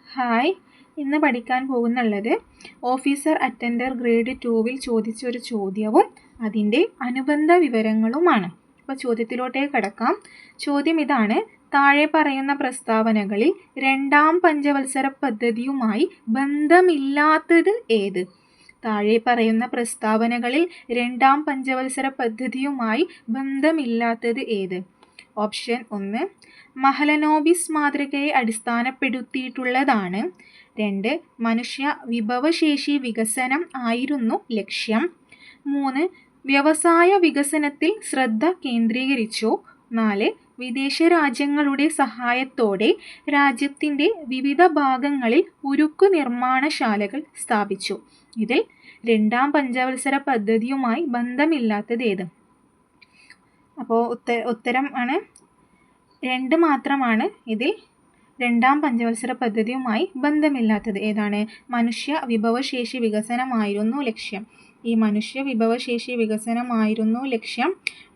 Hi, ഇന്ന് പഠിക്കാൻ പോകുന്നുള്ളത് officer attender grade 2-വിൽ ചോദിച്ചൊരു ചോദ്യവും അതിൻ്റെ അനുബന്ധ വിവരങ്ങളുമാണ്. അപ്പോൾ ചോദ്യത്തിലോട്ടേക്ക് കടക്കാം. ചോദ്യം ഇതാണ്: താഴെ പറയുന്ന പ്രസ്താവനകളിൽ രണ്ടാം പഞ്ചവത്സര പദ്ധതിയുമായി ബന്ധമില്ലാത്തത് ഏത്? താഴെ പറയുന്ന പ്രസ്താവനകളിൽ രണ്ടാം പഞ്ചവത്സര പദ്ധതിയുമായി ബന്ധമില്ലാത്തത് ഏത്? ഓപ്ഷൻ 1 മഹലനോബിസ് മാതൃകയെ അടിസ്ഥാനപ്പെടുത്തിയിട്ടുള്ളതാണ്. 2 മനുഷ്യ വിഭവശേഷി വികസനം ആയിരുന്നു ലക്ഷ്യം. 3 വ്യവസായ വികസനത്തിൽ ശ്രദ്ധ കേന്ദ്രീകരിച്ചു. 4 വിദേശ രാജ്യങ്ങളുടെ സഹായത്തോടെ രാജ്യത്തിൻ്റെ വിവിധ ഭാഗങ്ങളിൽ ഉരുക്കു നിർമ്മാണശാലകൾ സ്ഥാപിച്ചു. ഇതിൽ രണ്ടാം പഞ്ചവത്സര പദ്ധതിയുമായി ബന്ധമില്ലാത്തത് ഏത്? അപ്പോൾ ഉത്തരം ആണ് 2 മാത്രമാണ് ഇതിൽ രണ്ടാം പഞ്ചവത്സര പദ്ധതിയുമായി ബന്ധമില്ലാത്തത്. ഏതാണ്? മനുഷ്യ വിഭവശേഷി വികസനമായിരുന്നു ലക്ഷ്യം. ഈ മനുഷ്യ വിഭവശേഷി വികസനമായിരുന്നു ലക്ഷ്യം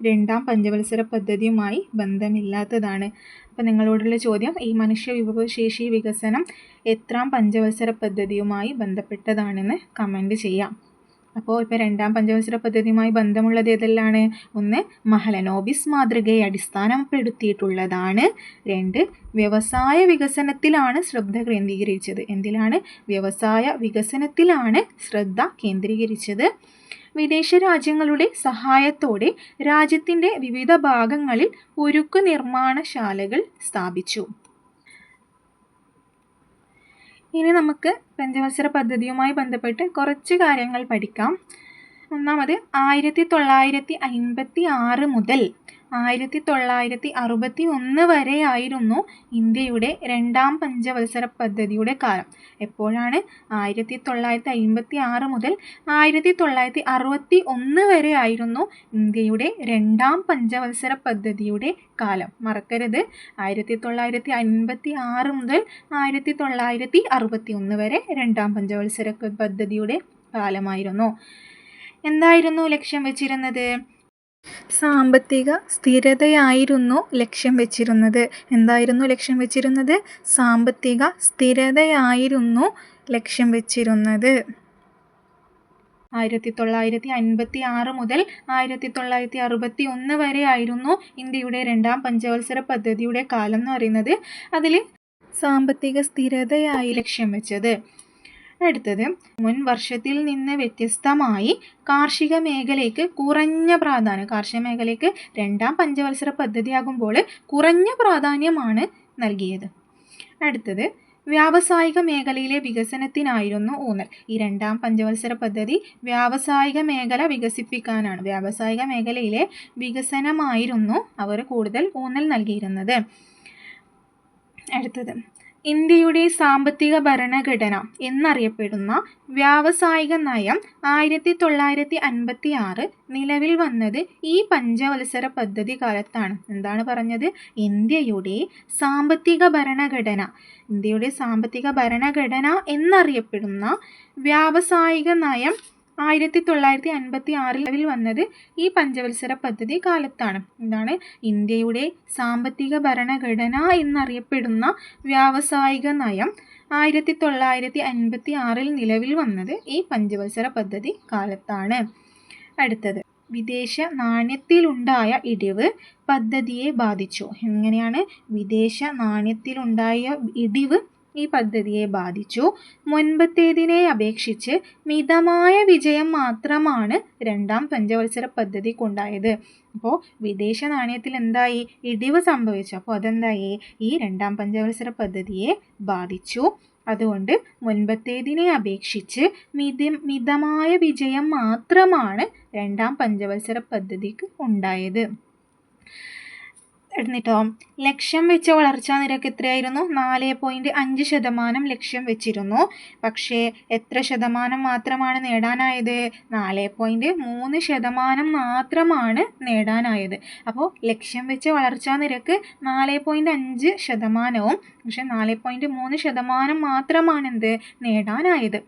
രണ്ടാം പഞ്ചവത്സര പദ്ധതിയുമായി ബന്ധമില്ലാത്തതാണ്. അപ്പോൾ നിങ്ങളോടുള്ള ചോദ്യം, ഈ മനുഷ്യ വിഭവശേഷി വികസനം എത്രാം പഞ്ചവത്സര പദ്ധതിയുമായി ബന്ധപ്പെട്ടതാണെന്ന് കമൻറ്റ് ചെയ്യാം. അപ്പോൾ ഇപ്പോൾ രണ്ടാം പഞ്ചവത്സര പദ്ധതിയുമായി ബന്ധമുള്ളത് ഏതെല്ലാണ്? 1 മഹലനോബിസ് മാതൃകയെ അടിസ്ഥാനപ്പെടുത്തിയിട്ടുള്ളതാണ്. 2 വ്യവസായ വികസനത്തിലാണ് ശ്രദ്ധ കേന്ദ്രീകരിച്ചത്. എന്തിലാണ്? വ്യവസായ വികസനത്തിലാണ് ശ്രദ്ധ കേന്ദ്രീകരിച്ചത്. വിദേശ രാജ്യങ്ങളുടെ സഹായത്തോടെ രാജ്യത്തിൻ്റെ വിവിധ ഭാഗങ്ങളിൽ ഉരുക്കു നിർമ്മാണശാലകൾ സ്ഥാപിച്ചു. ഇനി നമുക്ക് പഞ്ചവത്സര പദ്ധതിയുമായി ബന്ധപ്പെട്ട് കുറച്ച് കാര്യങ്ങൾ പഠിക്കാം. ഒന്നാമത് 1956 മുതൽ 1961 വരെയായിരുന്നു ഇന്ത്യയുടെ രണ്ടാം പഞ്ചവത്സര പദ്ധതിയുടെ കാലം. എപ്പോഴാണ്? 1956 മുതൽ 1961 വരെയായിരുന്നു ഇന്ത്യയുടെ രണ്ടാം പഞ്ചവത്സര പദ്ധതിയുടെ കാലം. മറക്കരുത്, 1956 മുതൽ 1961 വരെ രണ്ടാം പഞ്ചവത്സര പദ്ധതിയുടെ കാലമായിരുന്നു. എന്തായിരുന്നു ലക്ഷ്യം വെച്ചിരുന്നത്? സാമ്പത്തിക സ്ഥിരതയായിരുന്നു ലക്ഷ്യം വെച്ചിരുന്നത്. എന്തായിരുന്നു ലക്ഷ്യം വെച്ചിരുന്നത്? സാമ്പത്തിക സ്ഥിരതയായിരുന്നു ലക്ഷ്യം വെച്ചിരുന്നത്. 1956 മുതൽ 1961 വരെയായിരുന്നു ഇന്ത്യയുടെ രണ്ടാം പഞ്ചവത്സര പദ്ധതിയുടെ കാലം എന്ന് പറയുന്നത്. അതിൽ സാമ്പത്തിക സ്ഥിരതയായി ലക്ഷ്യം വെച്ചത്. അടുത്തത്, മുൻ വർഷത്തിൽ നിന്ന് വ്യത്യസ്തമായി കാർഷിക മേഖലയ്ക്ക് കുറഞ്ഞ പ്രാധാന്യം. കാർഷിക മേഖലയ്ക്ക് രണ്ടാം പഞ്ചവത്സര പദ്ധതിയാകുമ്പോൾ കുറഞ്ഞ പ്രാധാന്യമാണ് നൽകിയത്. അടുത്തത്, വ്യാവസായിക മേഖലയിലെ വികസനത്തിനായിരുന്നു ഊന്നൽ. ഈ രണ്ടാം പഞ്ചവത്സര പദ്ധതി വ്യാവസായിക മേഖല വികസിപ്പിക്കാനാണ്. വ്യാവസായിക മേഖലയിലെ വികസനമായിരുന്നു അവർ കൂടുതൽ ഊന്നൽ നൽകിയിരുന്നത്. അടുത്തത്, ഇന്ത്യയുടെ സാമ്പത്തിക ഭരണഘടന എന്നറിയപ്പെടുന്ന വ്യാവസായിക നയം 1956 നിലവിൽ വന്നത് ഈ പഞ്ചവത്സര പദ്ധതി കാലത്താണ്. എന്താണ് പറഞ്ഞത്? ഇന്ത്യയുടെ സാമ്പത്തിക ഭരണഘടന എന്നറിയപ്പെടുന്ന വ്യാവസായിക നയം 1956 നിലവിൽ വന്നത് ഈ പഞ്ചവത്സര പദ്ധതി കാലത്താണ്. എന്താണ്? ഇന്ത്യയുടെ സാമ്പത്തിക ഭരണഘടന എന്നറിയപ്പെടുന്ന വ്യാവസായിക നയം 1956 നിലവിൽ വന്നത് ഈ പഞ്ചവത്സര പദ്ധതി കാലത്താണ്. അടുത്തത്, വിദേശ നാണ്യത്തിലുണ്ടായ ഇടിവ് പദ്ധതിയെ ബാധിച്ചു. എങ്ങനെയാണ്? വിദേശ നാണ്യത്തിലുണ്ടായ ഇടിവ് ഈ പദ്ധതിയെ ബാധിച്ചു. മുൻപത്തേതിനെ അപേക്ഷിച്ച് മിതമായ വിജയം മാത്രമാണ് രണ്ടാം പഞ്ചവത്സര പദ്ധതിക്കുണ്ടായത്. അപ്പോൾ വിദേശ നാണയത്തിൽ എന്തായി? ഇടിവ് സംഭവിച്ചു. അപ്പോൾ അതെന്തായി? ഈ രണ്ടാം പഞ്ചവത്സര പദ്ധതിയെ ബാധിച്ചു. അതുകൊണ്ട് മുൻപത്തേതിനെ അപേക്ഷിച്ച് മിതമായ വിജയം മാത്രമാണ് രണ്ടാം പഞ്ചവത്സര പദ്ധതിക്ക് ഉണ്ടായത്. എന്നിട്ടോ ലക്ഷ്യം വെച്ച വളർച്ചാ നിരക്ക് എത്രയായിരുന്നു? 4.5% ലക്ഷ്യം വെച്ചിരുന്നു. പക്ഷേ എത്ര ശതമാനം മാത്രമാണ് നേടാനായത്? 4.3% മാത്രമാണ് നേടാനായത്. അപ്പോൾ ലക്ഷ്യം വെച്ച വളർച്ചാ നിരക്ക് 4.5%, പക്ഷേ 4.3% മാത്രമാണ് നേടാനായത്.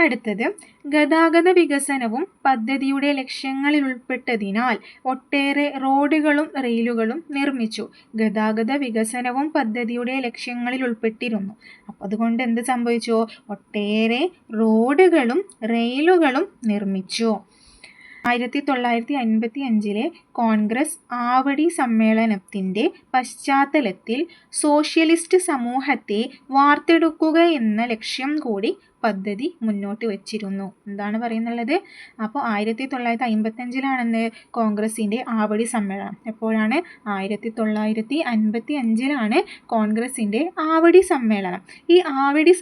അടുത്തത് ഗതാഗത വികസനവും പദ്ധതിയുടെ ലക്ഷ്യങ്ങളിൽ ഉൾപ്പെട്ടതിനാൽ ഒട്ടേറെ റോഡുകളും റെയിലുകളും നിർമ്മിച്ചു. ഗതാഗത വികസനവും പദ്ധതിയുടെ ലക്ഷ്യങ്ങളിൽ ഉൾപ്പെട്ടിരുന്നു. അപ്പം അതുകൊണ്ട് എന്ത് സംഭവിച്ചു? ഒട്ടേറെ റോഡുകളും റെയിലുകളും നിർമ്മിച്ചു. 1955 കോൺഗ്രസ് ആവടി സമ്മേളനത്തിൻ്റെ പശ്ചാത്തലത്തിൽ സോഷ്യലിസ്റ്റ് സമൂഹത്തെ വാർത്തെടുക്കുക എന്ന ലക്ഷ്യം കൂടി പദ്ധതി മുന്നോട്ട് വച്ചിരുന്നു. എന്താണ് പറയുന്നുള്ളത്? അപ്പോൾ 1955 കോൺഗ്രസിൻ്റെ ആവടി സമ്മേളനം. എപ്പോഴാണ്? 1955 കോൺഗ്രസിൻ്റെ ആവടി സമ്മേളനം. ഈ ആവടി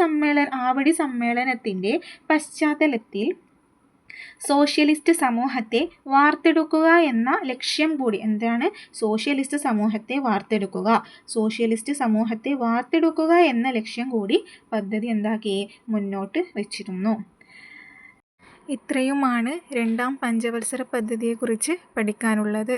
സമ്മേളനത്തിൻ്റെ പശ്ചാത്തലത്തിൽ സോഷ്യലിസ്റ്റ് സമൂഹത്തെ വാർത്തെടുക്കുക എന്ന ലക്ഷ്യം കൂടി. എന്താണ്? സോഷ്യലിസ്റ്റ് സമൂഹത്തെ വാർത്തെടുക്കുക എന്ന ലക്ഷ്യം കൂടി പദ്ധതി എന്താക്കി? മുന്നോട്ട് വച്ചിരുന്നു. ഇത്രയുമാണ് രണ്ടാം പഞ്ചവത്സര പദ്ധതിയെക്കുറിച്ച് പഠിക്കാനുള്ളത്.